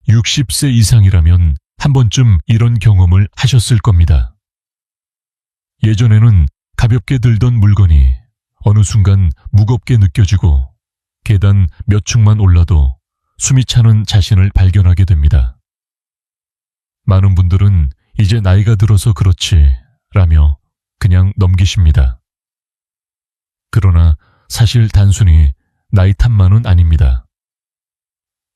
60세 이상이라면 한 번쯤 이런 경험을 하셨을 겁니다. 예전에는 가볍게 들던 물건이 어느 순간 무겁게 느껴지고 계단 몇 층만 올라도 숨이 차는 자신을 발견하게 됩니다. 많은 분들은 이제 나이가 들어서 그렇지 라며 그냥 넘기십니다. 그러나 사실 단순히 나이 탓만은 아닙니다.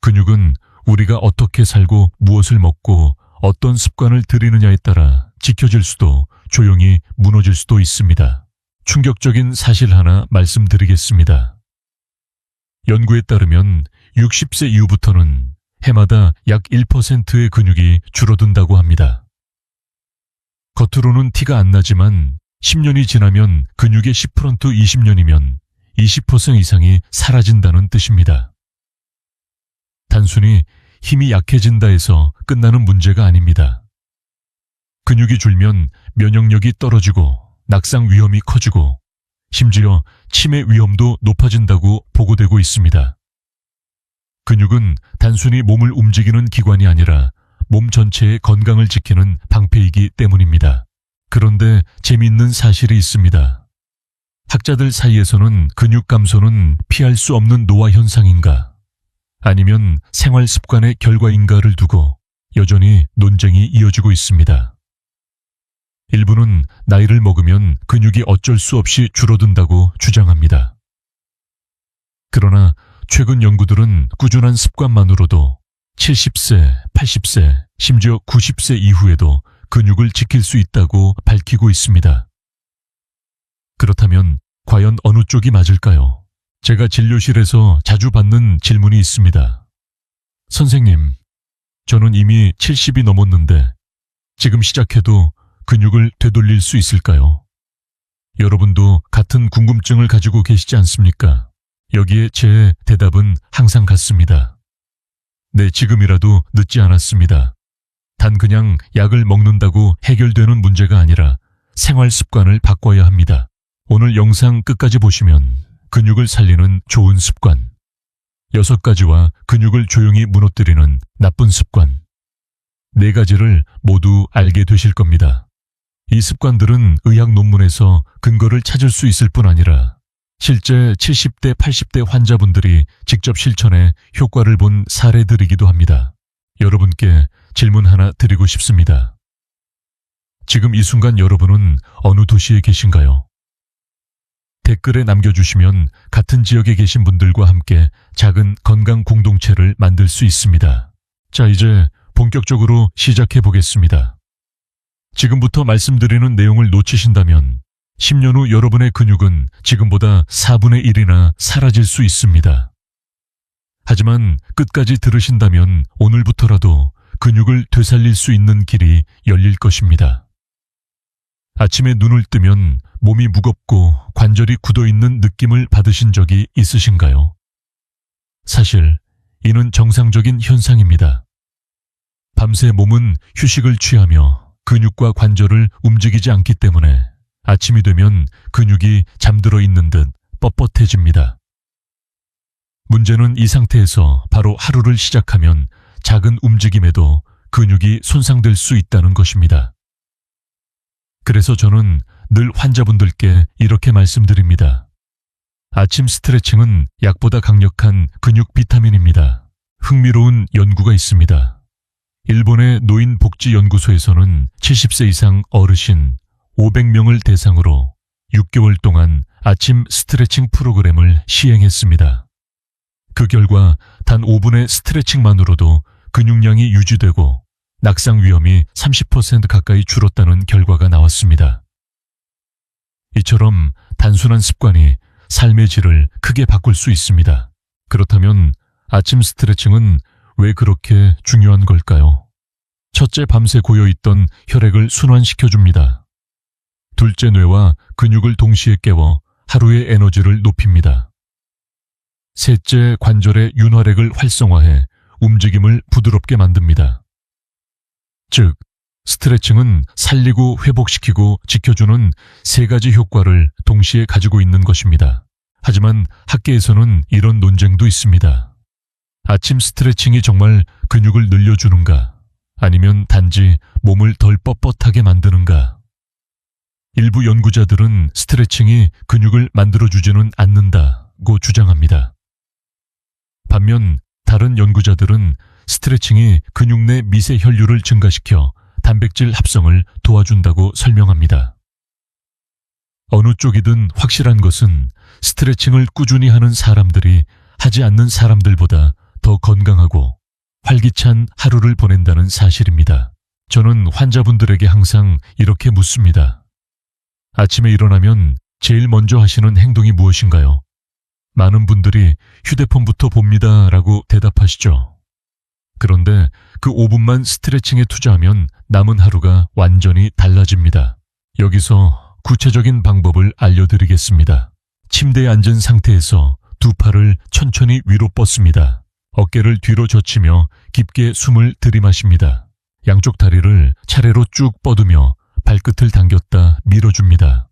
근육은 우리가 어떻게 살고 무엇을 먹고 어떤 습관을 들이느냐에 따라 지켜질 수도 조용히 무너질 수도 있습니다. 충격적인 사실 하나 말씀드리겠습니다. 연구에 따르면 60세 이후부터는 해마다 약 1%의 근육이 줄어든다고 합니다. 겉으로는 티가 안 나지만 10년이 지나면 근육의 10% 20년이면 20% 이상이 사라진다는 뜻입니다. 단순히 힘이 약해진다 해서 끝나는 문제가 아닙니다. 근육이 줄면 면역력이 떨어지고 낙상 위험이 커지고 심지어 치매 위험도 높아진다고 보고되고 있습니다. 근육은 단순히 몸을 움직이는 기관이 아니라 몸 전체의 건강을 지키는 방패이기 때문입니다. 그런데 재미있는 사실이 있습니다. 학자들 사이에서는 근육 감소는 피할 수 없는 노화 현상인가 아니면 생활 습관의 결과인가를 두고 여전히 논쟁이 이어지고 있습니다. 일부는 나이를 먹으면 근육이 어쩔 수 없이 줄어든다고 주장합니다. 그러나 최근 연구들은 꾸준한 습관만으로도 70세, 80세, 심지어 90세 이후에도 근육을 지킬 수 있다고 밝히고 있습니다. 그렇다면 과연 어느 쪽이 맞을까요? 제가 진료실에서 자주 받는 질문이 있습니다. 선생님, 저는 이미 70이 넘었는데 지금 시작해도 근육을 되돌릴 수 있을까요? 여러분도 같은 궁금증을 가지고 계시지 않습니까? 여기에 제 대답은 항상 같습니다. 네, 지금이라도 늦지 않았습니다. 단 그냥 약을 먹는다고 해결되는 문제가 아니라 생활 습관을 바꿔야 합니다. 오늘 영상 끝까지 보시면 근육을 살리는 좋은 습관, 6가지와 근육을 조용히 무너뜨리는 나쁜 습관, 4가지를 모두 알게 되실 겁니다. 이 습관들은 의학 논문에서 근거를 찾을 수 있을 뿐 아니라 실제 70대, 80대 환자분들이 직접 실천해 효과를 본 사례들이기도 합니다. 여러분께 질문 하나 드리고 싶습니다. 지금 이 순간 여러분은 어느 도시에 계신가요? 댓글에 남겨주시면 같은 지역에 계신 분들과 함께 작은 건강 공동체를 만들 수 있습니다. 자, 이제 본격적으로 시작해 보겠습니다. 지금부터 말씀드리는 내용을 놓치신다면 10년 후 여러분의 근육은 지금보다 4분의 1이나 사라질 수 있습니다. 하지만 끝까지 들으신다면 오늘부터라도 근육을 되살릴 수 있는 길이 열릴 것입니다. 아침에 눈을 뜨면 몸이 무겁고 관절이 굳어있는 느낌을 받으신 적이 있으신가요? 사실 이는 정상적인 현상입니다. 밤새 몸은 휴식을 취하며 근육과 관절을 움직이지 않기 때문에 아침이 되면 근육이 잠들어 있는 듯 뻣뻣해집니다. 문제는 이 상태에서 바로 하루를 시작하면 작은 움직임에도 근육이 손상될 수 있다는 것입니다. 그래서 저는 늘 환자분들께 이렇게 말씀드립니다. 아침 스트레칭은 약보다 강력한 근육 비타민입니다. 흥미로운 연구가 있습니다. 일본의 노인복지연구소에서는 70세 이상 어르신 500명을 대상으로 6개월 동안 아침 스트레칭 프로그램을 시행했습니다. 그 결과 단 5분의 스트레칭만으로도 근육량이 유지되고 낙상 위험이 30% 가까이 줄었다는 결과가 나왔습니다. 이처럼 단순한 습관이 삶의 질을 크게 바꿀 수 있습니다. 그렇다면 아침 스트레칭은 왜 그렇게 중요한 걸까요? 첫째, 밤새 고여있던 혈액을 순환시켜줍니다. 둘째, 뇌와 근육을 동시에 깨워 하루의 에너지를 높입니다. 셋째, 관절의 윤활액을 활성화해 움직임을 부드럽게 만듭니다. 즉, 스트레칭은 살리고 회복시키고 지켜주는 3가지 효과를 동시에 가지고 있는 것입니다. 하지만 학계에서는 이런 논쟁도 있습니다. 아침 스트레칭이 정말 근육을 늘려주는가? 아니면 단지 몸을 덜 뻣뻣하게 만드는가? 일부 연구자들은 스트레칭이 근육을 만들어주지는 않는다고 주장합니다. 반면 다른 연구자들은 스트레칭이 근육 내 미세 혈류를 증가시켜 단백질 합성을 도와준다고 설명합니다. 어느 쪽이든 확실한 것은 스트레칭을 꾸준히 하는 사람들이 하지 않는 사람들보다 더 건강하고 활기찬 하루를 보낸다는 사실입니다. 저는 환자분들에게 항상 이렇게 묻습니다. 아침에 일어나면 제일 먼저 하시는 행동이 무엇인가요? 많은 분들이 휴대폰부터 봅니다 라고 대답하시죠. 그런데 그 5분만 스트레칭에 투자하면 남은 하루가 완전히 달라집니다. 여기서 구체적인 방법을 알려드리겠습니다. 침대에 앉은 상태에서 두 팔을 천천히 위로 뻗습니다. 어깨를 뒤로 젖히며 깊게 숨을 들이마십니다. 양쪽 다리를 차례로 쭉 뻗으며 발끝을 당겼다 밀어줍니다.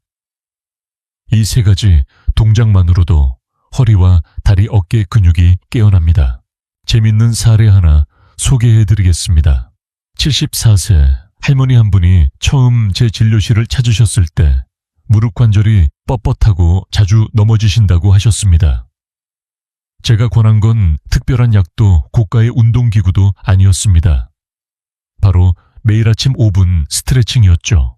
이 세 가지 동작만으로도 허리와 다리 어깨 근육이 깨어납니다. 재밌는 사례 하나 소개해드리겠습니다. 74세 할머니 한 분이 처음 제 진료실을 찾으셨을 때 무릎 관절이 뻣뻣하고 자주 넘어지신다고 하셨습니다. 제가 권한 건 특별한 약도 고가의 운동기구도 아니었습니다. 바로 매일 아침 5분 스트레칭이었죠.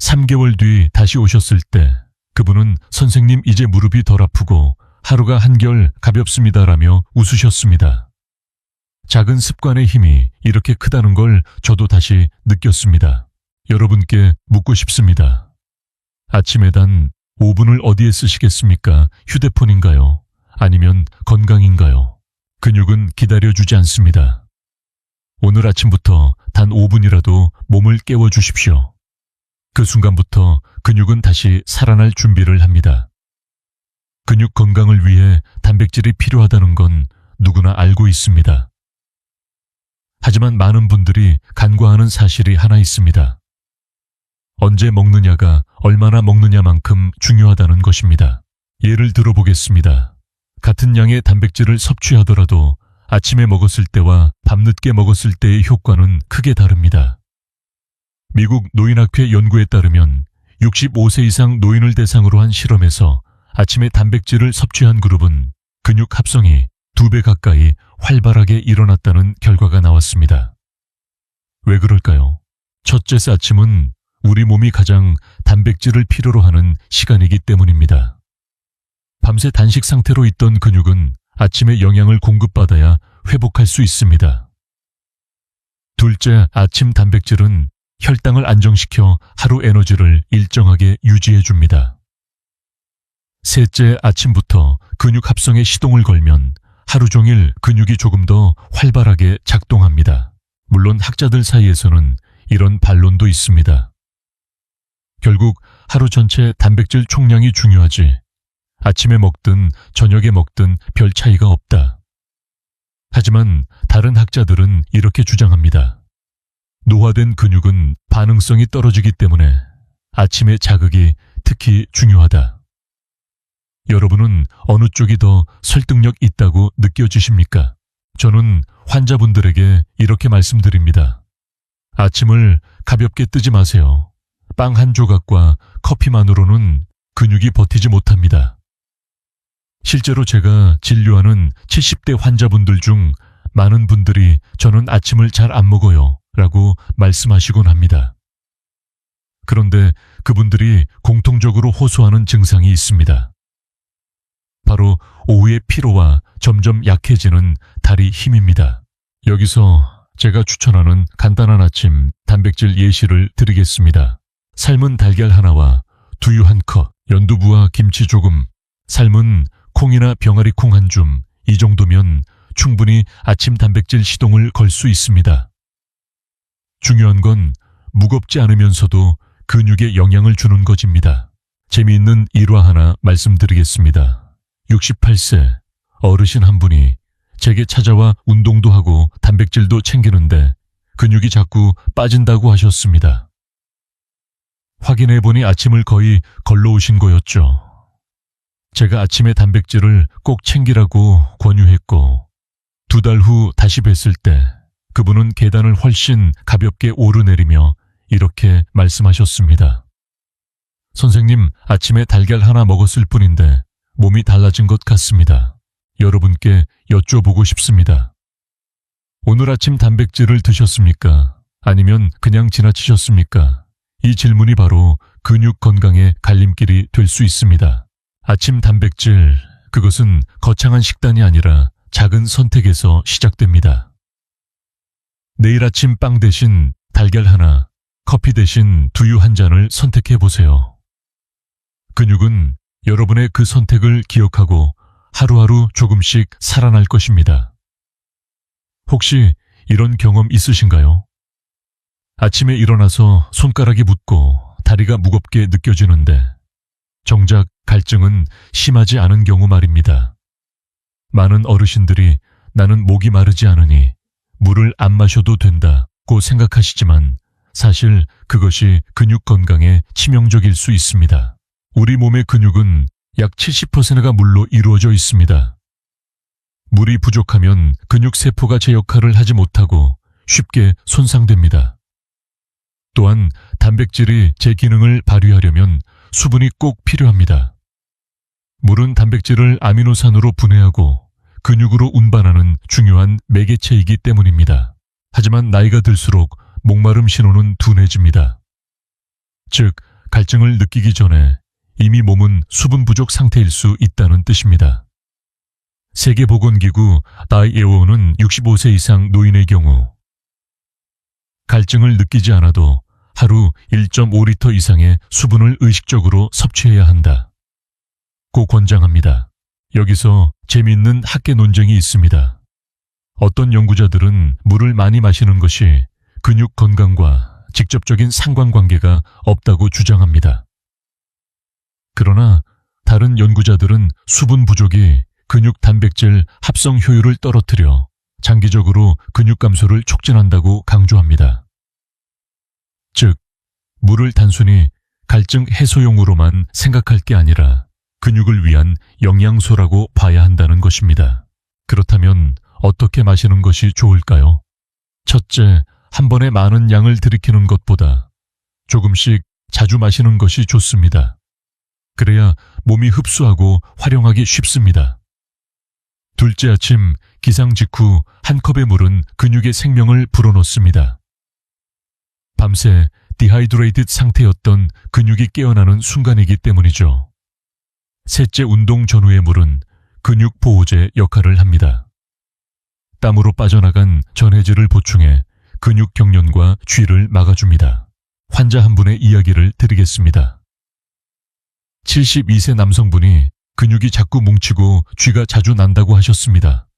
3개월 뒤 다시 오셨을 때 그분은 선생님 이제 무릎이 덜 아프고 하루가 한결 가볍습니다라며 웃으셨습니다. 작은 습관의 힘이 이렇게 크다는 걸 저도 다시 느꼈습니다. 여러분께 묻고 싶습니다. 아침에 단 5분을 어디에 쓰시겠습니까? 휴대폰인가요? 아니면 건강인가요? 근육은 기다려주지 않습니다. 오늘 아침부터 단 5분이라도 몸을 깨워주십시오. 그 순간부터 근육은 다시 살아날 준비를 합니다. 근육 건강을 위해 단백질이 필요하다는 건 누구나 알고 있습니다. 하지만 많은 분들이 간과하는 사실이 하나 있습니다. 언제 먹느냐가 얼마나 먹느냐만큼 중요하다는 것입니다. 예를 들어보겠습니다. 같은 양의 단백질을 섭취하더라도 아침에 먹었을 때와 밤늦게 먹었을 때의 효과는 크게 다릅니다. 미국 노인학회 연구에 따르면 65세 이상 노인을 대상으로 한 실험에서 아침에 단백질을 섭취한 그룹은 근육 합성이 2배 가까이 활발하게 일어났다는 결과가 나왔습니다. 왜 그럴까요? 첫째, 아침은 우리 몸이 가장 단백질을 필요로 하는 시간이기 때문입니다. 밤새 단식 상태로 있던 근육은 아침에 영양을 공급받아야 회복할 수 있습니다. 둘째, 아침 단백질은 혈당을 안정시켜 하루 에너지를 일정하게 유지해줍니다. 셋째, 아침부터 근육 합성에 시동을 걸면 하루 종일 근육이 조금 더 활발하게 작동합니다. 물론 학자들 사이에서는 이런 반론도 있습니다. 결국 하루 전체 단백질 총량이 중요하지 아침에 먹든 저녁에 먹든 별 차이가 없다. 하지만 다른 학자들은 이렇게 주장합니다. 노화된 근육은 반응성이 떨어지기 때문에 아침의 자극이 특히 중요하다. 여러분은 어느 쪽이 더 설득력 있다고 느껴지십니까? 저는 환자분들에게 이렇게 말씀드립니다. 아침을 가볍게 뜨지 마세요. 빵 한 조각과 커피만으로는 근육이 버티지 못합니다. 실제로 제가 진료하는 70대 환자분들 중 많은 분들이 저는 아침을 잘 안 먹어요 라고 말씀하시곤 합니다. 그런데 그분들이 공통적으로 호소하는 증상이 있습니다. 바로 오후의 피로와 점점 약해지는 다리 힘입니다. 여기서 제가 추천하는 간단한 아침 단백질 예시를 드리겠습니다. 삶은 달걀 하나와 두유 한 컵, 연두부와 김치 조금, 삶은 콩이나 병아리 콩 한 줌, 이 정도면 충분히 아침 단백질 시동을 걸 수 있습니다. 중요한 건 무겁지 않으면서도 근육에 영향을 주는 것입니다. 재미있는 일화 하나 말씀드리겠습니다. 68세 어르신 한 분이 제게 찾아와 운동도 하고 단백질도 챙기는데 근육이 자꾸 빠진다고 하셨습니다. 확인해보니 아침을 거의 걸러오신 거였죠. 제가 아침에 단백질을 꼭 챙기라고 권유했고 2달 후 다시 뵀을 때 그분은 계단을 훨씬 가볍게 오르내리며 이렇게 말씀하셨습니다. 선생님, 아침에 달걀 하나 먹었을 뿐인데 몸이 달라진 것 같습니다. 여러분께 여쭤보고 싶습니다. 오늘 아침 단백질을 드셨습니까? 아니면 그냥 지나치셨습니까? 이 질문이 바로 근육 건강의 갈림길이 될 수 있습니다. 아침 단백질, 그것은 거창한 식단이 아니라 작은 선택에서 시작됩니다. 내일 아침 빵 대신 달걀 하나, 커피 대신 두유 한 잔을 선택해 보세요. 근육은 여러분의 그 선택을 기억하고 하루하루 조금씩 살아날 것입니다. 혹시 이런 경험 있으신가요? 아침에 일어나서 손가락이 붓고 다리가 무겁게 느껴지는데 정작 갈증은 심하지 않은 경우 말입니다. 많은 어르신들이 나는 목이 마르지 않으니 물을 안 마셔도 된다고 생각하시지만 사실 그것이 근육 건강에 치명적일 수 있습니다. 우리 몸의 근육은 약 70%가 물로 이루어져 있습니다. 물이 부족하면 근육세포가 제 역할을 하지 못하고 쉽게 손상됩니다. 또한 단백질이 제 기능을 발휘하려면 수분이 꼭 필요합니다. 물은 단백질을 아미노산으로 분해하고 근육으로 운반하는 중요한 매개체이기 때문입니다. 하지만 나이가 들수록 목마름 신호는 둔해집니다. 즉, 갈증을 느끼기 전에 이미 몸은 수분 부족 상태일 수 있다는 뜻입니다. 세계보건기구 WHO는 65세 이상 노인의 경우 갈증을 느끼지 않아도 하루 1.5리터 이상의 수분을 의식적으로 섭취해야 한다 고 권장합니다. 여기서 재미있는 학계 논쟁이 있습니다. 어떤 연구자들은 물을 많이 마시는 것이 근육 건강과 직접적인 상관관계가 없다고 주장합니다. 그러나 다른 연구자들은 수분 부족이 근육 단백질 합성 효율을 떨어뜨려 장기적으로 근육 감소를 촉진한다고 강조합니다. 즉, 물을 단순히 갈증 해소용으로만 생각할 게 아니라 근육을 위한 영양소라고 봐야 한다는 것입니다. 그렇다면 어떻게 마시는 것이 좋을까요? 첫째, 한 번에 많은 양을 들이키는 것보다 조금씩 자주 마시는 것이 좋습니다. 그래야 몸이 흡수하고 활용하기 쉽습니다. 둘째, 아침 기상 직후 한 컵의 물은 근육의 생명을 불어넣습니다. 밤새 디하이드레이티드 상태였던 근육이 깨어나는 순간이기 때문이죠. 셋째, 운동 전후의 물은 근육 보호제 역할을 합니다. 땀으로 빠져나간 전해질을 보충해 근육 경련과 쥐를 막아줍니다. 환자 한 분의 이야기를 드리겠습니다. 72세 남성분이 근육이 자꾸 뭉치고 쥐가 자주 난다고 하셨습니다.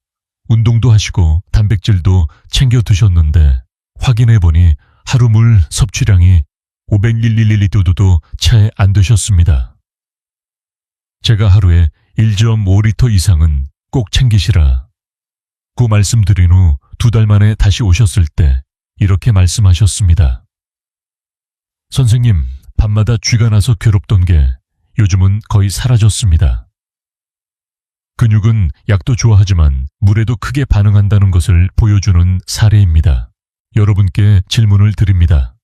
운동도 하시고 단백질도 챙겨 드셨는데 확인해보니 하루 물 섭취량이 500ml도 채 안 되셨습니다. 제가 하루에 1.5리터 이상은 꼭 챙기시라 고 말씀드린 후 2달 만에 다시 오셨을 때 이렇게 말씀하셨습니다. 선생님, 밤마다 쥐가 나서 괴롭던 게 요즘은 거의 사라졌습니다. 근육은 약도 좋아하지만 물에도 크게 반응한다는 것을 보여주는 사례입니다. 여러분께 질문을 드립니다.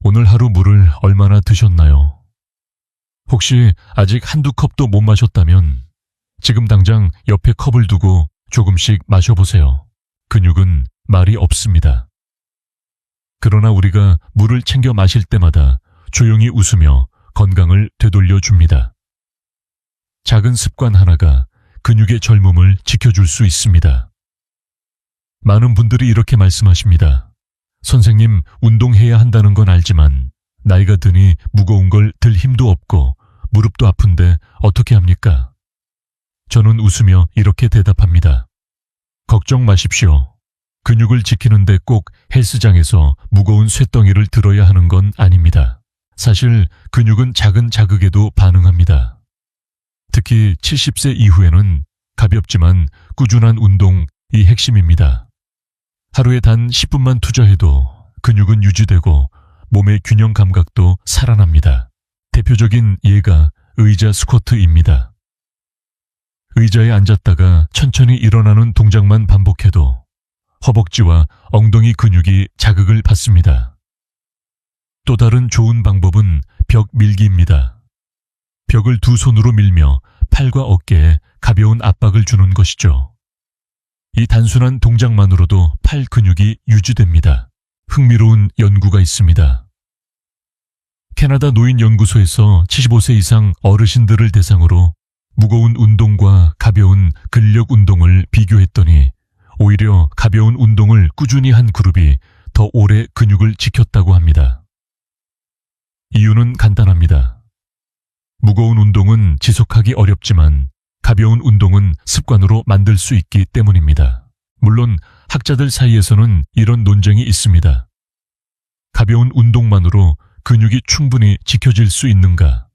오늘 하루 물을 얼마나 드셨나요? 혹시 아직 한두 컵도 못 마셨다면 지금 당장 옆에 컵을 두고 조금씩 마셔보세요. 근육은 말이 없습니다. 그러나 우리가 물을 챙겨 마실 때마다 조용히 웃으며 건강을 되돌려줍니다. 작은 습관 하나가 근육의 젊음을 지켜줄 수 있습니다. 많은 분들이 이렇게 말씀하십니다. 선생님, 운동해야 한다는 건 알지만 나이가 드니 무거운 걸 들 힘도 없고 무릎도 아픈데 어떻게 합니까? 저는 웃으며 이렇게 대답합니다. 걱정 마십시오. 근육을 지키는데 꼭 헬스장에서 무거운 쇳덩이를 들어야 하는 건 아닙니다. 사실 근육은 작은 자극에도 반응합니다. 특히 70세 이후에는 가볍지만 꾸준한 운동이 핵심입니다. 하루에 단 10분만 투자해도 근육은 유지되고 몸의 균형 감각도 살아납니다. 대표적인 예가 의자 스쿼트입니다. 의자에 앉았다가 천천히 일어나는 동작만 반복해도 허벅지와 엉덩이 근육이 자극을 받습니다. 또 다른 좋은 방법은 벽 밀기입니다. 벽을 두 손으로 밀며 팔과 어깨에 가벼운 압박을 주는 것이죠. 이 단순한 동작만으로도 팔 근육이 유지됩니다. 흥미로운 연구가 있습니다. 캐나다 노인연구소에서 75세 이상 어르신들을 대상으로 무거운 운동과 가벼운 근력 운동을 비교했더니 오히려 가벼운 운동을 꾸준히 한 그룹이 더 오래 근육을 지켰다고 합니다. 이유는 간단합니다. 무거운 운동은 지속하기 어렵지만 가벼운 운동은 습관으로 만들 수 있기 때문입니다. 물론 학자들 사이에서는 이런 논쟁이 있습니다. 가벼운 운동만으로 근육이 충분히 지켜질 수 있는가?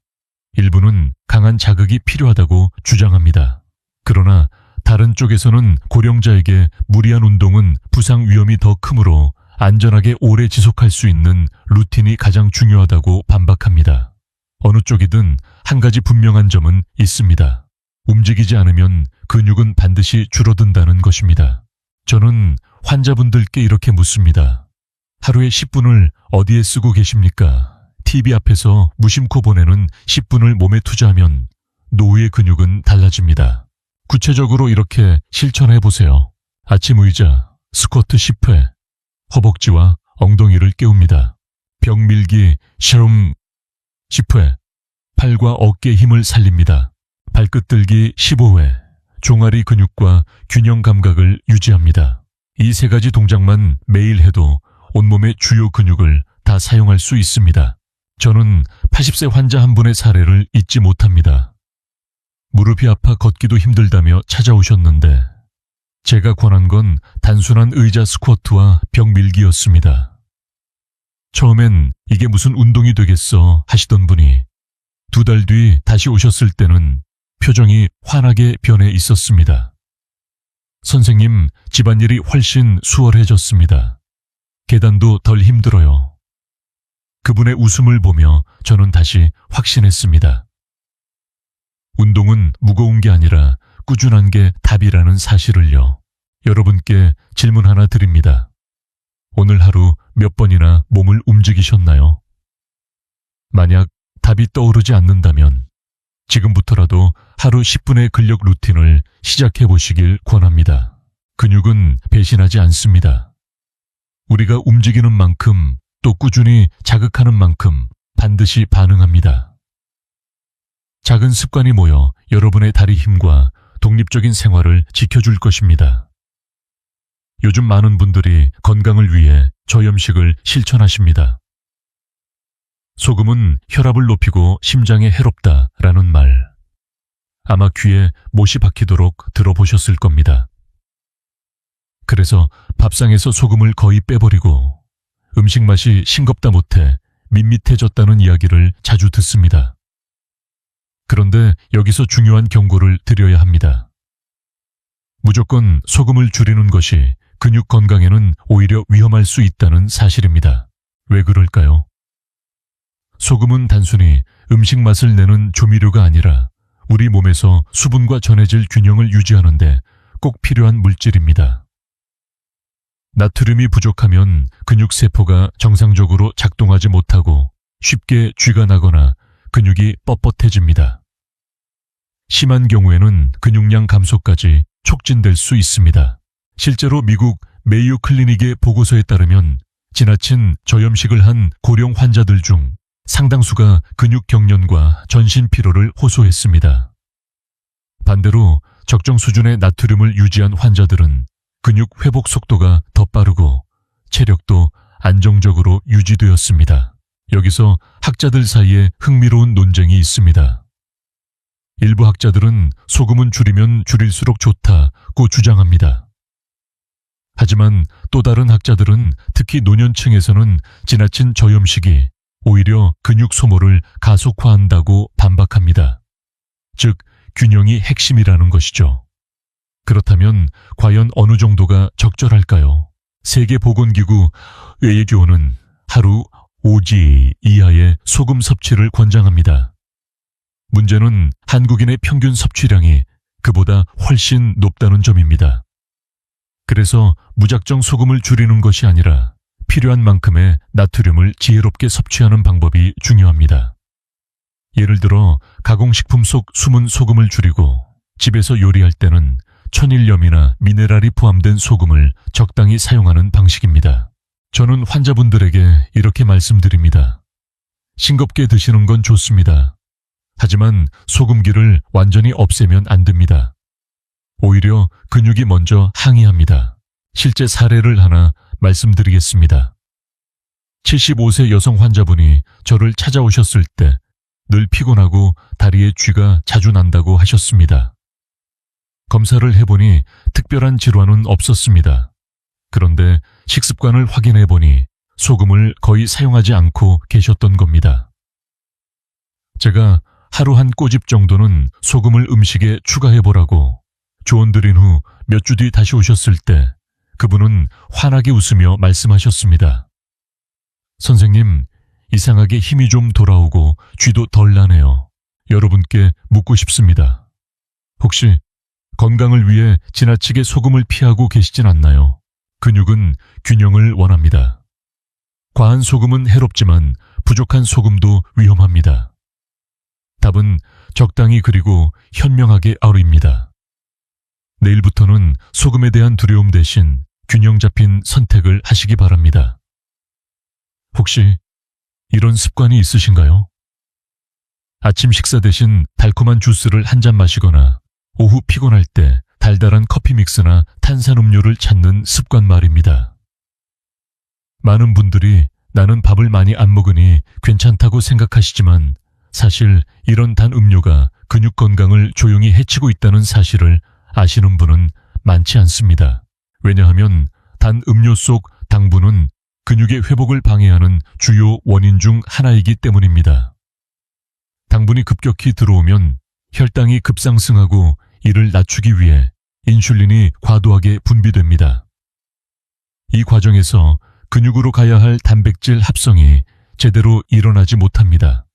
일부는 강한 자극이 필요하다고 주장합니다. 그러나 다른 쪽에서는 고령자에게 무리한 운동은 부상 위험이 더 크므로 안전하게 오래 지속할 수 있는 루틴이 가장 중요하다고 반박합니다. 어느 쪽이든 한 가지 분명한 점은 있습니다. 움직이지 않으면 근육은 반드시 줄어든다는 것입니다. 저는 환자분들께 이렇게 묻습니다. 하루에 10분을 어디에 쓰고 계십니까? TV 앞에서 무심코 보내는 10분을 몸에 투자하면 노후의 근육은 달라집니다. 구체적으로 이렇게 실천해 보세요. 아침 의자, 스쿼트 10회, 허벅지와 엉덩이를 깨웁니다. 벽 밀기, 셔름 10회, 팔과 어깨 힘을 살립니다. 발끝 들기 15회, 종아리 근육과 균형 감각을 유지합니다. 이 세 가지 동작만 매일 해도 온몸의 주요 근육을 다 사용할 수 있습니다. 저는 80세 환자 한 분의 사례를 잊지 못합니다. 무릎이 아파 걷기도 힘들다며 찾아오셨는데 제가 권한 건 단순한 의자 스쿼트와 벽 밀기였습니다. 처음엔 이게 무슨 운동이 되겠어 하시던 분이 2달 뒤 다시 오셨을 때는 표정이 환하게 변해 있었습니다. 선생님, 집안일이 훨씬 수월해졌습니다. 계단도 덜 힘들어요. 그분의 웃음을 보며 저는 다시 확신했습니다. 운동은 무거운 게 아니라 꾸준한 게 답이라는 사실을요. 여러분께 질문 하나 드립니다. 오늘 하루 몇 번이나 몸을 움직이셨나요? 만약 답이 떠오르지 않는다면 지금부터라도 하루 10분의 근력 루틴을 시작해 보시길 권합니다. 근육은 배신하지 않습니다. 우리가 움직이는 만큼 또 꾸준히 자극하는 만큼 반드시 반응합니다. 작은 습관이 모여 여러분의 다리 힘과 독립적인 생활을 지켜줄 것입니다. 요즘 많은 분들이 건강을 위해 저염식을 실천하십니다. 소금은 혈압을 높이고 심장에 해롭다라는 말, 아마 귀에 못이 박히도록 들어보셨을 겁니다. 그래서 밥상에서 소금을 거의 빼버리고 음식 맛이 싱겁다 못해 밋밋해졌다는 이야기를 자주 듣습니다. 그런데 여기서 중요한 경고를 드려야 합니다. 무조건 소금을 줄이는 것이 근육 건강에는 오히려 위험할 수 있다는 사실입니다. 왜 그럴까요? 소금은 단순히 음식 맛을 내는 조미료가 아니라 우리 몸에서 수분과 전해질 균형을 유지하는 데 꼭 필요한 물질입니다. 나트륨이 부족하면 근육세포가 정상적으로 작동하지 못하고 쉽게 쥐가 나거나 근육이 뻣뻣해집니다. 심한 경우에는 근육량 감소까지 촉진될 수 있습니다. 실제로 미국 메이오 클리닉의 보고서에 따르면 지나친 저염식을 한 고령 환자들 중 상당수가 근육 경련과 전신 피로를 호소했습니다. 반대로 적정 수준의 나트륨을 유지한 환자들은 근육 회복 속도가 더 빠르고 체력도 안정적으로 유지되었습니다. 여기서 학자들 사이에 흥미로운 논쟁이 있습니다. 일부 학자들은 소금은 줄이면 줄일수록 좋다고 주장합니다. 하지만 또 다른 학자들은 특히 노년층에서는 지나친 저염식이 오히려 근육 소모를 가속화한다고 반박합니다. 즉, 균형이 핵심이라는 것이죠. 그렇다면 과연 어느 정도가 적절할까요? 세계보건기구 외교는 하루 5g 이하의 소금 섭취를 권장합니다. 문제는 한국인의 평균 섭취량이 그보다 훨씬 높다는 점입니다. 그래서 무작정 소금을 줄이는 것이 아니라 필요한 만큼의 나트륨을 지혜롭게 섭취하는 방법이 중요합니다. 예를 들어 가공식품 속 숨은 소금을 줄이고 집에서 요리할 때는 천일염이나 미네랄이 포함된 소금을 적당히 사용하는 방식입니다. 저는 환자분들에게 이렇게 말씀드립니다. 싱겁게 드시는 건 좋습니다. 하지만 소금기를 완전히 없애면 안 됩니다. 오히려 근육이 먼저 항의합니다. 실제 사례를 하나 말씀드리겠습니다. 75세 여성 환자분이 저를 찾아오셨을 때 늘 피곤하고 다리에 쥐가 자주 난다고 하셨습니다. 검사를 해보니 특별한 질환은 없었습니다. 그런데 식습관을 확인해보니 소금을 거의 사용하지 않고 계셨던 겁니다. 제가 하루 한 꼬집 정도는 소금을 음식에 추가해보라고 조언드린 후 몇 주 뒤 다시 오셨을 때 그분은 환하게 웃으며 말씀하셨습니다. 선생님, 이상하게 힘이 좀 돌아오고 쥐도 덜 나네요. 여러분께 묻고 싶습니다. 혹시 건강을 위해 지나치게 소금을 피하고 계시진 않나요? 근육은 균형을 원합니다. 과한 소금은 해롭지만 부족한 소금도 위험합니다. 답은 적당히 그리고 현명하게 아우입니다. 내일부터는 소금에 대한 두려움 대신 균형 잡힌 선택을 하시기 바랍니다. 혹시 이런 습관이 있으신가요? 아침 식사 대신 달콤한 주스를 한 잔 마시거나 오후 피곤할 때 달달한 커피 믹스나 탄산음료를 찾는 습관 말입니다. 많은 분들이 나는 밥을 많이 안 먹으니 괜찮다고 생각하시지만 사실 이런 단 음료가 근육 건강을 조용히 해치고 있다는 사실을 아시는 분은 많지 않습니다. 왜냐하면 단 음료 속 당분은 근육의 회복을 방해하는 주요 원인 중 하나이기 때문입니다. 당분이 급격히 들어오면 혈당이 급상승하고 이를 낮추기 위해 인슐린이 과도하게 분비됩니다. 이 과정에서 근육으로 가야 할 단백질 합성이 제대로 일어나지 못합니다.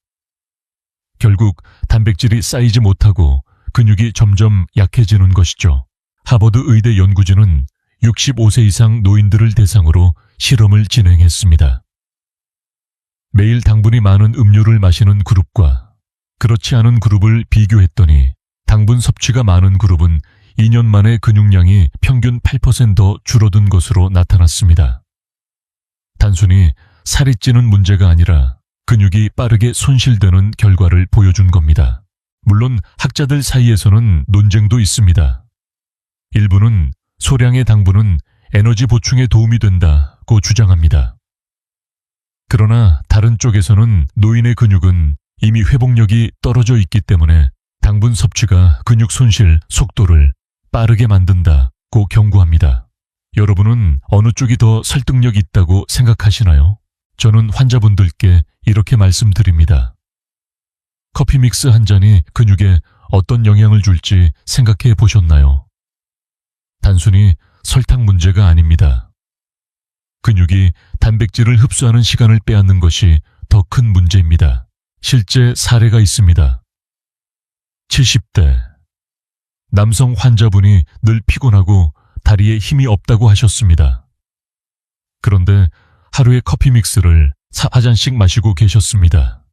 결국 단백질이 쌓이지 못하고 근육이 점점 약해지는 것이죠. 하버드 의대 연구진은 65세 이상 노인들을 대상으로 실험을 진행했습니다. 매일 당분이 많은 음료를 마시는 그룹과 그렇지 않은 그룹을 비교했더니 당분 섭취가 많은 그룹은 2년 만에 근육량이 평균 8% 줄어든 것으로 나타났습니다. 단순히 살이 찌는 문제가 아니라 근육이 빠르게 손실되는 결과를 보여준 겁니다. 물론 학자들 사이에서는 논쟁도 있습니다. 일부는 소량의 당분은 에너지 보충에 도움이 된다고 주장합니다. 그러나 다른 쪽에서는 노인의 근육은 이미 회복력이 떨어져 있기 때문에 당분 섭취가 근육 손실 속도를 빠르게 만든다고 경고합니다. 여러분은 어느 쪽이 더 설득력 있다고 생각하시나요? 저는 환자분들께 이렇게 말씀드립니다. 커피 믹스 한 잔이 근육에 어떤 영향을 줄지 생각해 보셨나요? 단순히 설탕 문제가 아닙니다. 근육이 단백질을 흡수하는 시간을 빼앗는 것이 더 큰 문제입니다. 실제 사례가 있습니다. 70대 남성 환자분이 늘 피곤하고 다리에 힘이 없다고 하셨습니다. 그런데 하루에 커피 믹스를 4잔씩 마시고 계셨습니다.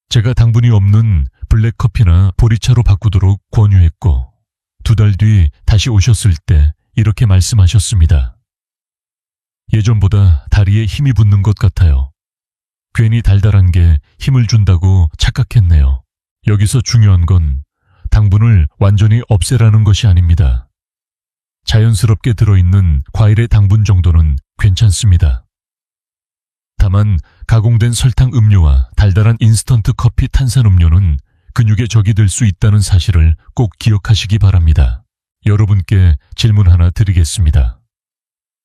제가 당분이 없는 블랙커피나 보리차로 바꾸도록 권유했고 2달 뒤 다시 오셨을 때 이렇게 말씀하셨습니다. 예전보다 다리에 힘이 붙는 것 같아요. 괜히 달달한 게 힘을 준다고 착각했네요. 여기서 중요한 건 당분을 완전히 없애라는 것이 아닙니다. 자연스럽게 들어있는 과일의 당분 정도는 괜찮습니다. 다만 가공된 설탕 음료와 달달한 인스턴트 커피 탄산음료는 근육의 적이 될 수 있다는 사실을 꼭 기억하시기 바랍니다. 여러분께 질문 하나 드리겠습니다.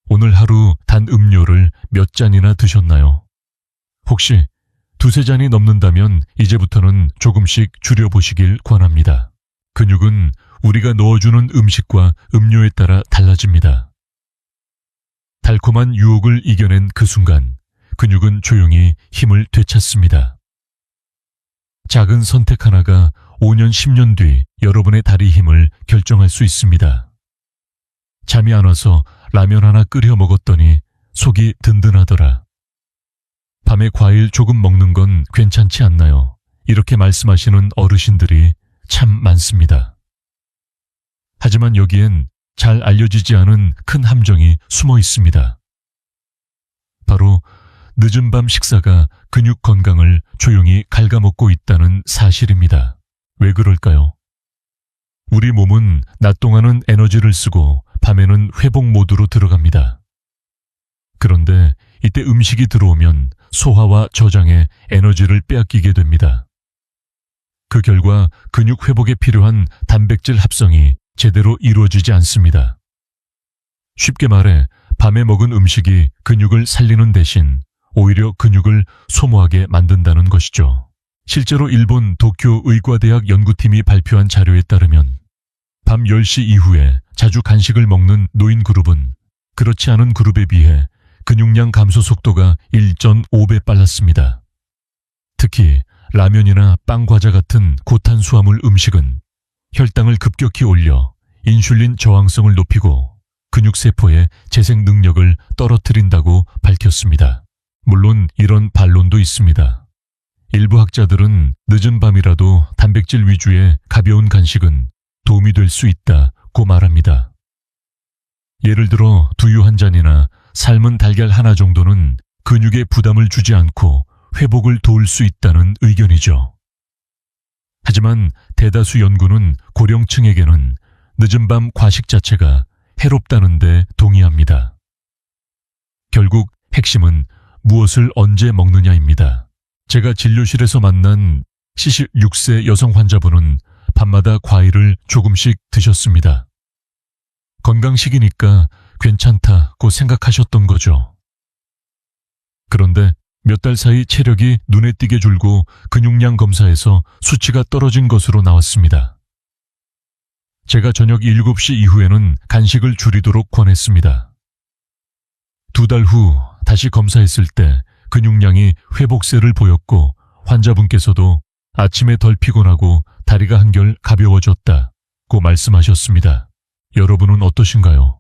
오늘 하루 단 음료를 몇 잔이나 드셨나요? 혹시 2-3잔이 넘는다면 이제부터는 조금씩 줄여보시길 권합니다. 근육은 우리가 넣어주는 음식과 음료에 따라 달라집니다. 달콤한 유혹을 이겨낸 그 순간 근육은 조용히 힘을 되찾습니다. 작은 선택 하나가 5년, 10년 뒤 여러분의 다리 힘을 결정할 수 있습니다. 잠이 안 와서 라면 하나 끓여 먹었더니 속이 든든하더라. 밤에 과일 조금 먹는 건 괜찮지 않나요? 이렇게 말씀하시는 어르신들이 참 많습니다. 하지만 여기엔 잘 알려지지 않은 큰 함정이 숨어 있습니다. 바로 늦은 밤 식사가 근육 건강을 조용히 갉아먹고 있다는 사실입니다. 왜 그럴까요? 우리 몸은 낮 동안은 에너지를 쓰고 밤에는 회복 모드로 들어갑니다. 그런데 이때 음식이 들어오면 소화와 저장에 에너지를 빼앗기게 됩니다. 그 결과 근육 회복에 필요한 단백질 합성이 제대로 이루어지지 않습니다. 쉽게 말해 밤에 먹은 음식이 근육을 살리는 대신 오히려 근육을 소모하게 만든다는 것이죠. 실제로 일본 도쿄 의과대학 연구팀이 발표한 자료에 따르면 밤 10시 이후에 자주 간식을 먹는 노인 그룹은 그렇지 않은 그룹에 비해 근육량 감소 속도가 1.5배 빨랐습니다. 특히 라면이나 빵, 과자 같은 고탄수화물 음식은 혈당을 급격히 올려 인슐린 저항성을 높이고 근육세포의 재생 능력을 떨어뜨린다고 밝혔습니다. 물론 이런 반론도 있습니다. 일부 학자들은 늦은 밤이라도 단백질 위주의 가벼운 간식은 도움이 될 수 있다고 말합니다. 예를 들어 두유 한 잔이나 삶은 달걀 하나 정도는 근육에 부담을 주지 않고 회복을 도울 수 있다는 의견이죠. 하지만 대다수 연구는 고령층에게는 늦은 밤 과식 자체가 해롭다는 데 동의합니다. 결국 핵심은 무엇을 언제 먹느냐입니다. 제가 진료실에서 만난 76세 여성 환자분은 밤마다 과일을 조금씩 드셨습니다. 건강식이니까 괜찮다고 생각하셨던 거죠. 그런데 몇 달 사이 체력이 눈에 띄게 줄고 근육량 검사에서 수치가 떨어진 것으로 나왔습니다. 제가 저녁 7시 이후에는 간식을 줄이도록 권했습니다. 2달 후 다시 검사했을 때 근육량이 회복세를 보였고 환자분께서도 아침에 덜 피곤하고 다리가 한결 가벼워졌다고 말씀하셨습니다. 여러분은 어떠신가요?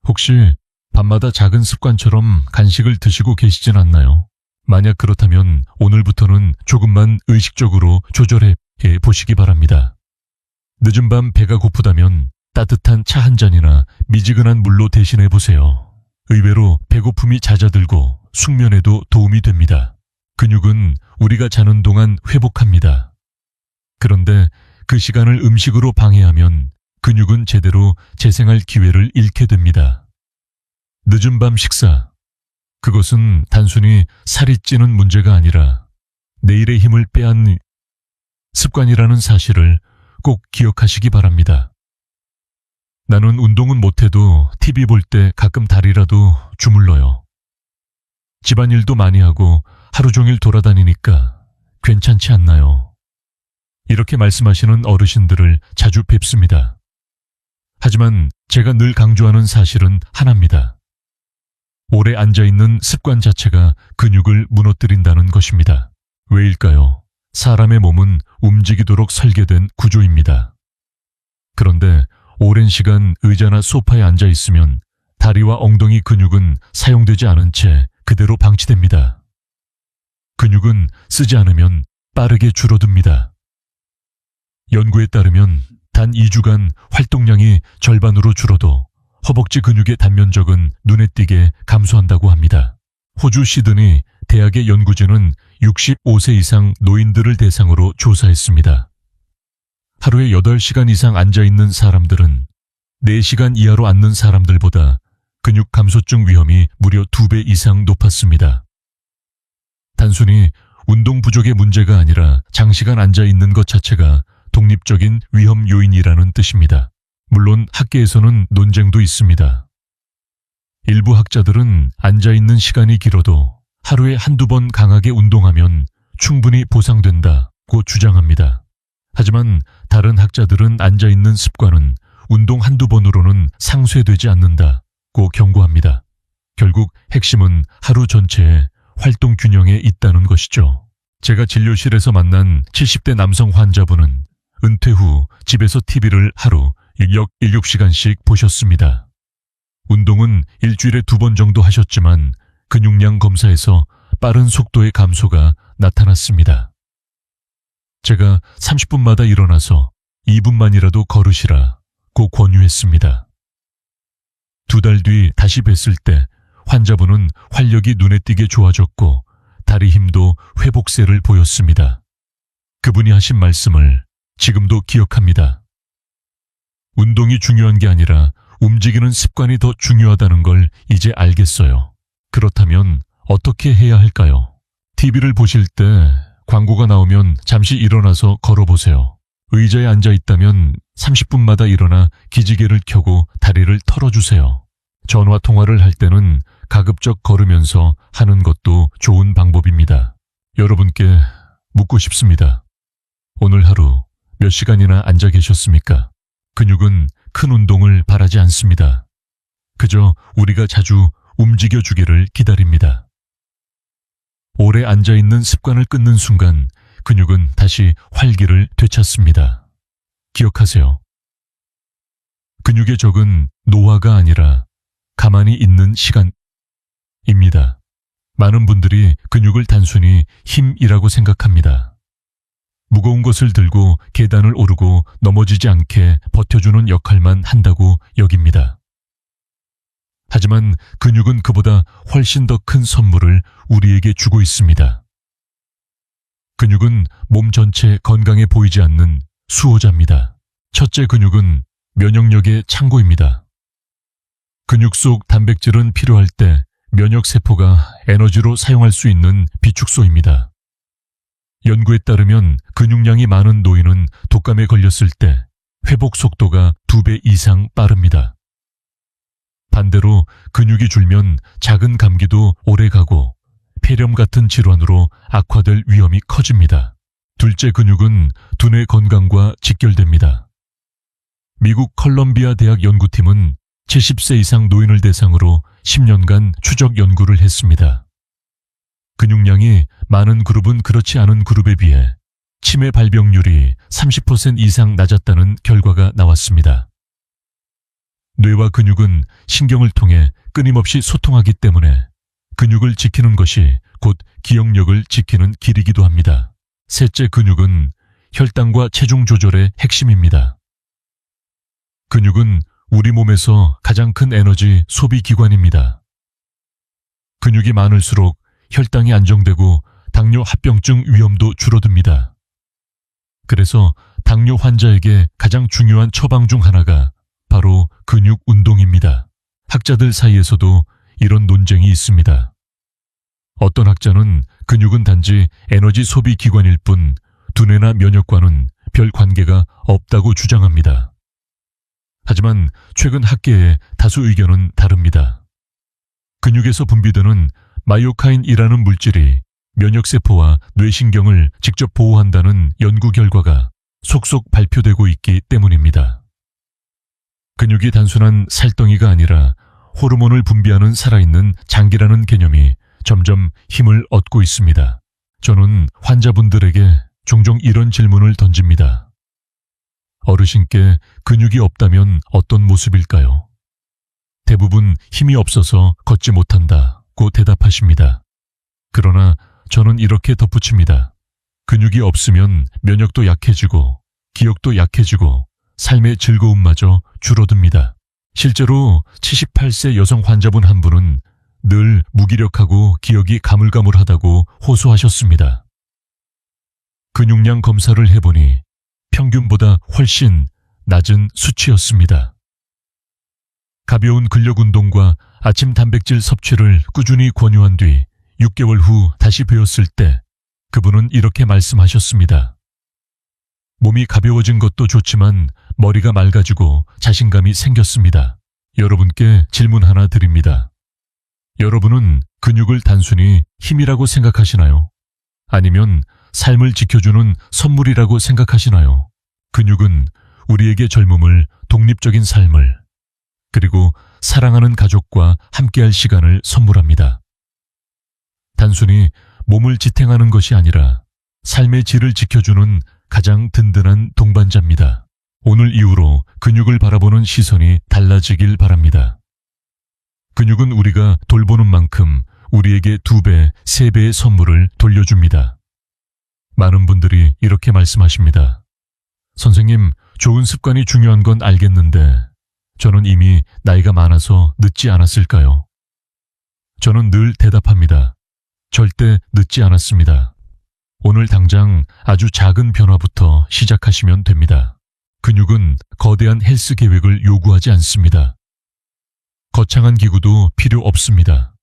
혹시 밤마다 작은 습관처럼 간식을 드시고 계시진 않나요? 만약 그렇다면 오늘부터는 조금만 의식적으로 조절해 보시기 바랍니다. 늦은 밤 배가 고프다면 따뜻한 차 한 잔이나 미지근한 물로 대신해 보세요. 의외로 배고픔이 잦아들고 숙면에도 도움이 됩니다. 근육은 우리가 자는 동안 회복합니다. 그런데 그 시간을 음식으로 방해하면 근육은 제대로 재생할 기회를 잃게 됩니다. 늦은 밤 식사, 그것은 단순히 살이 찌는 문제가 아니라 내일의 힘을 빼앗는 습관이라는 사실을 꼭 기억하시기 바랍니다. 나는 운동은 못해도 TV 볼 때 가끔 다리라도 주물러요. 집안일도 많이 하고 하루 종일 돌아다니니까 괜찮지 않나요? 이렇게 말씀하시는 어르신들을 자주 뵙습니다. 하지만 제가 늘 강조하는 사실은 하나입니다. 오래 앉아있는 습관 자체가 근육을 무너뜨린다는 것입니다. 왜일까요? 사람의 몸은 움직이도록 설계된 구조입니다. 그런데 오랜 시간 의자나 소파에 앉아 있으면 다리와 엉덩이 근육은 사용되지 않은 채 그대로 방치됩니다. 근육은 쓰지 않으면 빠르게 줄어듭니다. 연구에 따르면 단 2주간 활동량이 절반으로 줄어도 허벅지 근육의 단면적은 눈에 띄게 감소한다고 합니다. 호주 시드니 대학의 연구진은 65세 이상 노인들을 대상으로 조사했습니다. 하루에 8시간 이상 앉아있는 사람들은 4시간 이하로 앉는 사람들보다 근육 감소증 위험이 무려 2배 이상 높았습니다. 단순히 운동 부족의 문제가 아니라 장시간 앉아있는 것 자체가 독립적인 위험 요인이라는 뜻입니다. 물론 학계에서는 논쟁도 있습니다. 일부 학자들은 앉아있는 시간이 길어도 하루에 한두 번 강하게 운동하면 충분히 보상된다고 주장합니다. 하지만 다른 학자들은 앉아있는 습관은 운동 한두 번으로는 상쇄되지 않는다고 경고합니다. 결국 핵심은 하루 전체의 활동 균형에 있다는 것이죠. 제가 진료실에서 만난 70대 남성 환자분은 은퇴 후 집에서 TV를 하루 약 7시간씩 보셨습니다. 운동은 일주일에 2번 정도 하셨지만 근육량 검사에서 빠른 속도의 감소가 나타났습니다. 제가 30분마다 일어나서 2분만이라도 걸으시라 고 권유했습니다. 2달 뒤 다시 뵀을 때 환자분은 활력이 눈에 띄게 좋아졌고 다리 힘도 회복세를 보였습니다. 그분이 하신 말씀을 지금도 기억합니다. 운동이 중요한 게 아니라 움직이는 습관이 더 중요하다는 걸 이제 알겠어요. 그렇다면 어떻게 해야 할까요? TV를 보실 때 광고가 나오면 잠시 일어나서 걸어보세요. 의자에 앉아 있다면 30분마다 일어나 기지개를 켜고 다리를 털어주세요. 전화 통화를 할 때는 가급적 걸으면서 하는 것도 좋은 방법입니다. 여러분께 묻고 싶습니다. 오늘 하루 몇 시간이나 앉아 계셨습니까? 근육은 큰 운동을 바라지 않습니다. 그저 우리가 자주 움직여주기를 기다립니다. 오래 앉아있는 습관을 끊는 순간 근육은 다시 활기를 되찾습니다. 기억하세요. 근육의 적은 노화가 아니라 가만히 있는 시간입니다. 많은 분들이 근육을 단순히 힘이라고 생각합니다. 무거운 것을 들고 계단을 오르고 넘어지지 않게 버텨주는 역할만 한다고 여깁니다. 하지만 근육은 그보다 훨씬 더 큰 선물을 우리에게 주고 있습니다. 근육은 몸 전체 건강해 보이지 않는 수호자입니다. 첫째, 근육은 면역력의 창고입니다. 근육 속 단백질은 필요할 때 면역세포가 에너지로 사용할 수 있는 비축소입니다. 연구에 따르면 근육량이 많은 노인은 독감에 걸렸을 때 회복 속도가 2배 이상 빠릅니다. 반대로 근육이 줄면 작은 감기도 오래가고 폐렴 같은 질환으로 악화될 위험이 커집니다. 둘째, 근육은 두뇌 건강과 직결됩니다. 미국 컬럼비아 대학 연구팀은 70세 이상 노인을 대상으로 10년간 추적 연구를 했습니다. 근육량이 많은 그룹은 그렇지 않은 그룹에 비해 치매 발병률이 30% 이상 낮았다는 결과가 나왔습니다. 뇌와 근육은 신경을 통해 끊임없이 소통하기 때문에 근육을 지키는 것이 곧 기억력을 지키는 길이기도 합니다. 셋째, 근육은 혈당과 체중 조절의 핵심입니다. 근육은 우리 몸에서 가장 큰 에너지 소비 기관입니다. 근육이 많을수록 혈당이 안정되고 당뇨 합병증 위험도 줄어듭니다. 그래서 당뇨 환자에게 가장 중요한 처방 중 하나가 바로 근육 운동입니다. 학자들 사이에서도 이런 논쟁이 있습니다. 어떤 학자는 근육은 단지 에너지 소비 기관일 뿐 두뇌나 면역과는 별 관계가 없다고 주장합니다. 하지만 최근 학계의 다수 의견은 다릅니다. 근육에서 분비되는 마이오카인이라는 물질이 면역세포와 뇌신경을 직접 보호한다는 연구 결과가 속속 발표되고 있기 때문입니다. 근육이 단순한 살덩이가 아니라 호르몬을 분비하는 살아있는 장기라는 개념이 점점 힘을 얻고 있습니다. 저는 환자분들에게 종종 이런 질문을 던집니다. 어르신께 근육이 없다면 어떤 모습일까요? 대부분 힘이 없어서 걷지 못한다고 대답하십니다. 그러나 저는 이렇게 덧붙입니다. 근육이 없으면 면역도 약해지고 기억도 약해지고 삶의 즐거움마저 줄어듭니다. 실제로 78세 여성 환자분 한 분은 늘 무기력하고 기억이 가물가물하다고 호소하셨습니다. 근육량 검사를 해보니 평균보다 훨씬 낮은 수치였습니다. 가벼운 근력 운동과 아침 단백질 섭취를 꾸준히 권유한 뒤 6개월 후 다시 뵈었을 때 그분은 이렇게 말씀하셨습니다. 몸이 가벼워진 것도 좋지만 머리가 맑아지고 자신감이 생겼습니다. 여러분께 질문 하나 드립니다. 여러분은 근육을 단순히 힘이라고 생각하시나요? 아니면 삶을 지켜주는 선물이라고 생각하시나요? 근육은 우리에게 젊음을, 독립적인 삶을, 그리고 사랑하는 가족과 함께할 시간을 선물합니다. 단순히 몸을 지탱하는 것이 아니라 삶의 질을 지켜주는 가장 든든한 동반자입니다. 오늘 이후로 근육을 바라보는 시선이 달라지길 바랍니다. 근육은 우리가 돌보는 만큼 우리에게 2배, 3배의 선물을 돌려줍니다. 많은 분들이 이렇게 말씀하십니다. 선생님, 좋은 습관이 중요한 건 알겠는데 저는 이미 나이가 많아서 늦지 않았을까요? 저는 늘 대답합니다. 절대 늦지 않았습니다. 오늘 당장 아주 작은 변화부터 시작하시면 됩니다. 근육은 거대한 헬스 계획을 요구하지 않습니다. 거창한 기구도 필요 없습니다.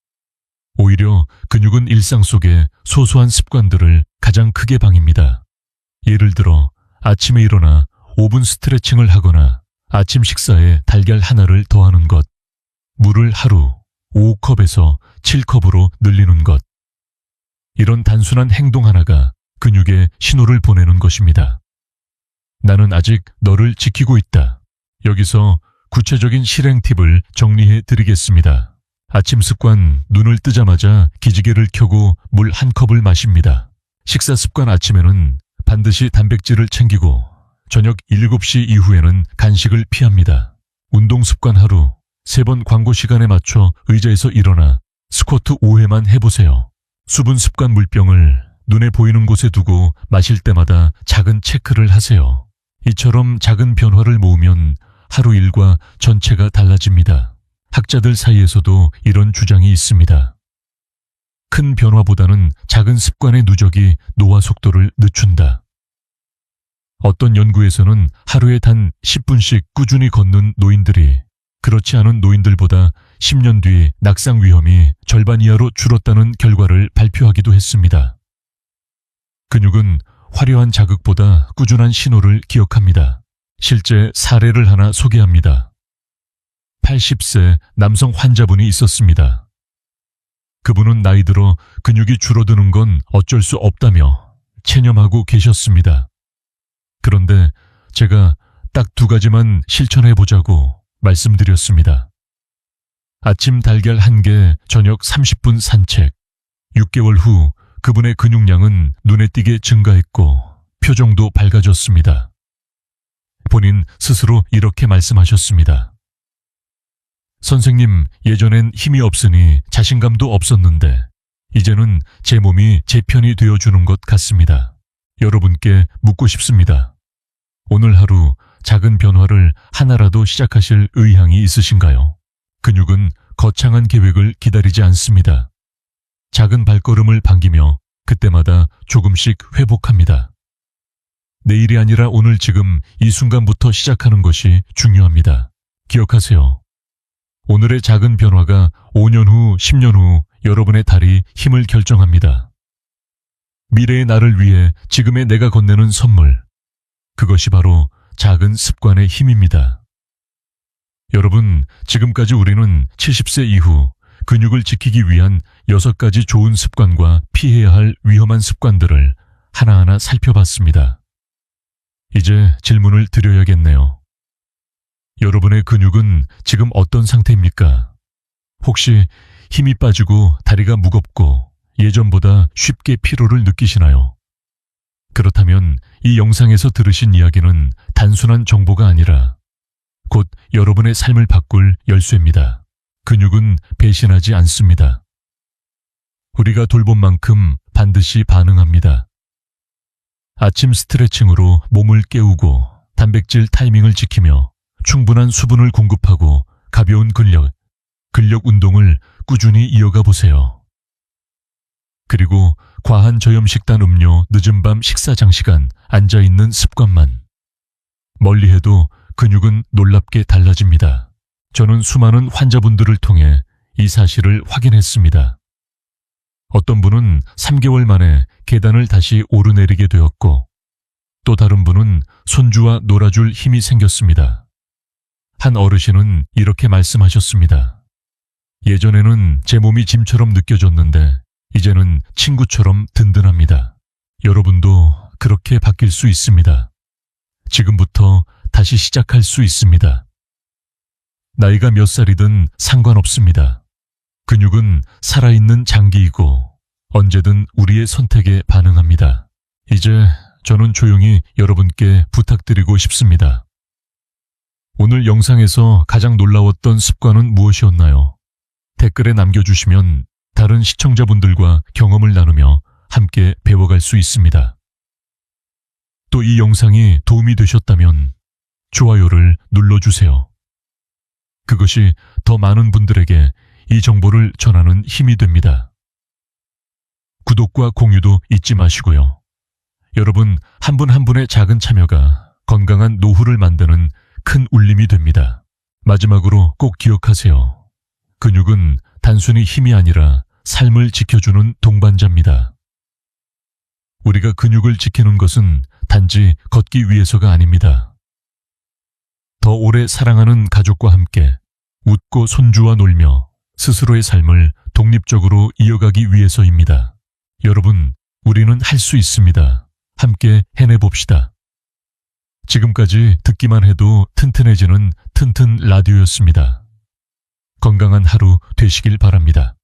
오히려 근육은 일상 속의 소소한 습관들을 가장 크게 방입니다. 예를 들어 아침에 일어나 5분 스트레칭을 하거나 아침 식사에 달걀 하나를 더하는 것, 물을 하루 5컵에서 7컵으로 늘리는 것. 이런 단순한 행동 하나가 근육에 신호를 보내는 것입니다. 나는 아직 너를 지키고 있다. 여기서 구체적인 실행 팁을 정리해 드리겠습니다. 아침 습관, 눈을 뜨자마자 기지개를 켜고 물 1컵을 마십니다. 식사 습관, 아침에는 반드시 단백질을 챙기고 저녁 7시 이후에는 간식을 피합니다. 운동 습관, 하루 3번 광고 시간에 맞춰 의자에서 일어나 스쿼트 5회만 해보세요. 수분 습관, 물병을 눈에 보이는 곳에 두고 마실 때마다 작은 체크를 하세요. 이처럼 작은 변화를 모으면 하루 일과 전체가 달라집니다. 학자들 사이에서도 이런 주장이 있습니다. 큰 변화보다는 작은 습관의 누적이 노화 속도를 늦춘다. 어떤 연구에서는 하루에 단 10분씩 꾸준히 걷는 노인들이 그렇지 않은 노인들보다 10년 뒤 낙상 위험이 절반 이하로 줄었다는 결과를 발표하기도 했습니다. 근육은 화려한 자극보다 꾸준한 신호를 기억합니다. 실제 사례를 하나 소개합니다. 80세 남성 환자분이 있었습니다. 그분은 나이 들어 근육이 줄어드는 건 어쩔 수 없다며 체념하고 계셨습니다. 그런데 제가 딱 2가지만 실천해보자고 말씀드렸습니다. 아침 달걀 1개, 저녁 30분 산책. 6개월 후 그분의 근육량은 눈에 띄게 증가했고 표정도 밝아졌습니다. 본인 스스로 이렇게 말씀하셨습니다. 선생님, 예전엔 힘이 없으니 자신감도 없었는데 이제는 제 몸이 제 편이 되어주는 것 같습니다. 여러분께 묻고 싶습니다. 오늘 하루 작은 변화를 하나라도 시작하실 의향이 있으신가요? 근육은 거창한 계획을 기다리지 않습니다. 작은 발걸음을 반기며 그때마다 조금씩 회복합니다. 내일이 아니라 오늘, 지금 이 순간부터 시작하는 것이 중요합니다. 기억하세요. 오늘의 작은 변화가 5년 후, 10년 후 여러분의 달이 힘을 결정합니다. 미래의 나를 위해 지금의 내가 건네는 선물. 그것이 바로 작은 습관의 힘입니다. 여러분, 지금까지 우리는 70세 이후 근육을 지키기 위한 6가지 좋은 습관과 피해야 할 위험한 습관들을 하나하나 살펴봤습니다. 이제 질문을 드려야겠네요. 여러분의 근육은 지금 어떤 상태입니까? 혹시 힘이 빠지고 다리가 무겁고 예전보다 쉽게 피로를 느끼시나요? 그렇다면 이 영상에서 들으신 이야기는 단순한 정보가 아니라 곧 여러분의 삶을 바꿀 열쇠입니다. 근육은 배신하지 않습니다. 우리가 돌본 만큼 반드시 반응합니다. 아침 스트레칭으로 몸을 깨우고 단백질 타이밍을 지키며 충분한 수분을 공급하고 가벼운 근력 운동을 꾸준히 이어가 보세요. 그리고 과한 저염식단 음료, 늦은 밤 식사 장시간 앉아있는 습관만 멀리해도 근육은 놀랍게 달라집니다. 저는 수많은 환자분들을 통해 이 사실을 확인했습니다. 어떤 분은 3개월 만에 계단을 다시 오르내리게 되었고 또 다른 분은 손주와 놀아줄 힘이 생겼습니다. 한 어르신은 이렇게 말씀하셨습니다. 예전에는 제 몸이 짐처럼 느껴졌는데 이제는 친구처럼 든든합니다. 여러분도 그렇게 바뀔 수 있습니다. 지금부터 다시 시작할 수 있습니다. 나이가 몇 살이든 상관없습니다. 근육은 살아있는 장기이고 언제든 우리의 선택에 반응합니다. 이제 저는 조용히 여러분께 부탁드리고 싶습니다. 오늘 영상에서 가장 놀라웠던 습관은 무엇이었나요? 댓글에 남겨주시면 다른 시청자분들과 경험을 나누며 함께 배워갈 수 있습니다. 또 이 영상이 도움이 되셨다면 좋아요를 눌러주세요. 그것이 더 많은 분들에게 이 정보를 전하는 힘이 됩니다. 구독과 공유도 잊지 마시고요. 여러분 한 분 한 분의 작은 참여가 건강한 노후를 만드는 큰 울림이 됩니다. 마지막으로 꼭 기억하세요. 근육은 단순히 힘이 아니라 삶을 지켜주는 동반자입니다. 우리가 근육을 지키는 것은 단지 걷기 위해서가 아닙니다. 더 오래 사랑하는 가족과 함께 웃고 손주와 놀며 스스로의 삶을 독립적으로 이어가기 위해서입니다. 여러분, 우리는 할 수 있습니다. 함께 해내봅시다. 지금까지 듣기만 해도 튼튼해지는 튼튼 라디오였습니다. 건강한 하루 되시길 바랍니다.